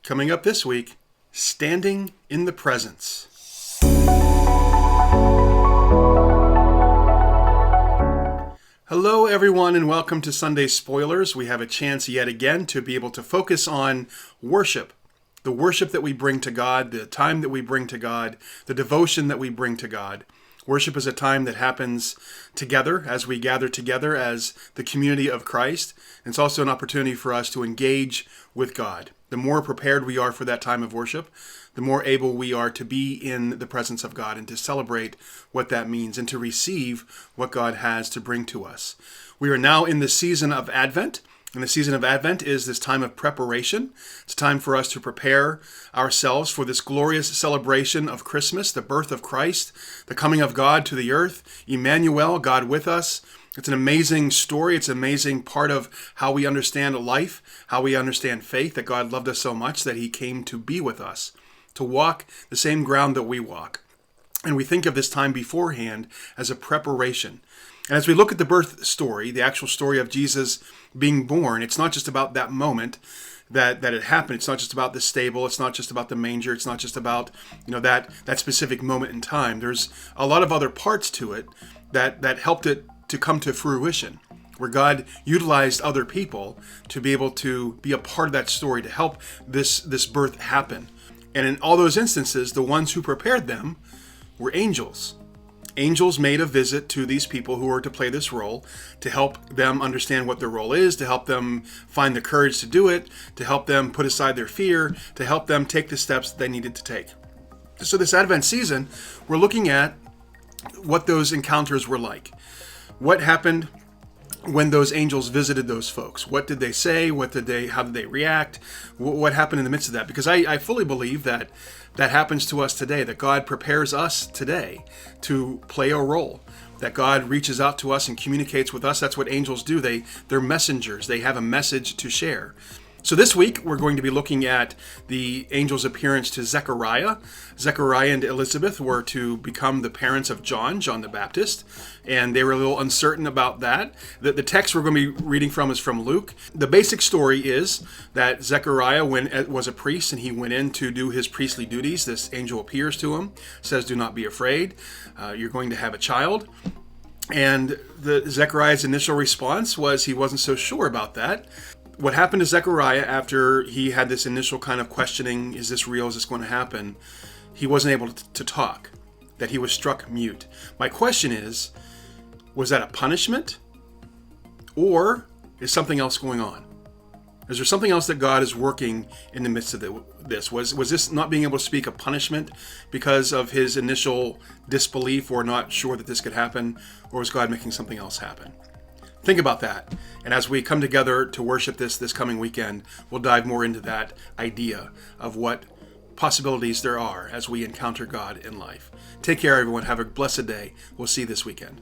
Coming up this week, Standing in the Presence. Hello everyone and welcome to Sunday Spoilers. We have a chance yet again to be able to focus on worship. The worship that we bring to God, the time that we bring to God, the devotion that we bring to God. Worship is a time that happens together as we gather together as the community of Christ. And it's also an opportunity for us to engage with God. The more prepared we are for that time of worship, the more able we are to be in the presence of God and to celebrate what that means and to receive what God has to bring to us. We are now in the season of Advent. And the season of Advent is this time of preparation. It's time for us to prepare ourselves for this glorious celebration of Christmas, the birth of Christ, the coming of God to the earth, Emmanuel, God with us. It's an amazing story. It's an amazing part of how we understand life, how we understand faith, that God loved us so much that he came to be with us, to walk the same ground that we walk. And we think of this time beforehand as a preparation. And as we look at the birth story, the actual story of Jesus being born, it's not just about that moment that it happened. It's not just about the stable. It's not just about the manger. It's not just about, that specific moment in time. There's a lot of other parts to it that helped it to come to fruition, where God utilized other people to be able to be a part of that story, to help this birth happen. And in all those instances, the ones who prepared them were angels. Angels made a visit to these people who were to play this role, to help them understand what their role is, to help them find the courage to do it, to help them put aside their fear, to help them take the steps they needed to take. So this Advent season, we're looking at what those encounters were like. What happened when those angels visited those folks? What did they say? How did they react? What happened in the midst of that? Because I fully believe that happens to us today, that God prepares us today to play a role, that God reaches out to us and communicates with us. That's what angels do. They're messengers. They have a message to share. So this week, we're going to be looking at the angel's appearance to Zechariah. Zechariah and Elizabeth were to become the parents of John the Baptist, and they were a little uncertain about that. The text we're going to be reading from is from Luke. The basic story is that Zechariah was a priest, and he went in to do his priestly duties. This angel appears to him, says, "Do not be afraid. You're going to have a child." And Zechariah's initial response was he wasn't so sure about that. What happened to Zechariah after he had this initial kind of questioning, is this real, is this going to happen? He wasn't able to talk, that he was struck mute. My question is, was that a punishment? Or is something else going on? Is there something else that God is working in the midst of this? Was this not being able to speak a punishment because of his initial disbelief or not sure that this could happen? Or was God making something else happen? Think about that. And as we come together to worship this coming weekend, we'll dive more into that idea of what possibilities there are as we encounter God in life. Take care, everyone. Have a blessed day. We'll see you this weekend.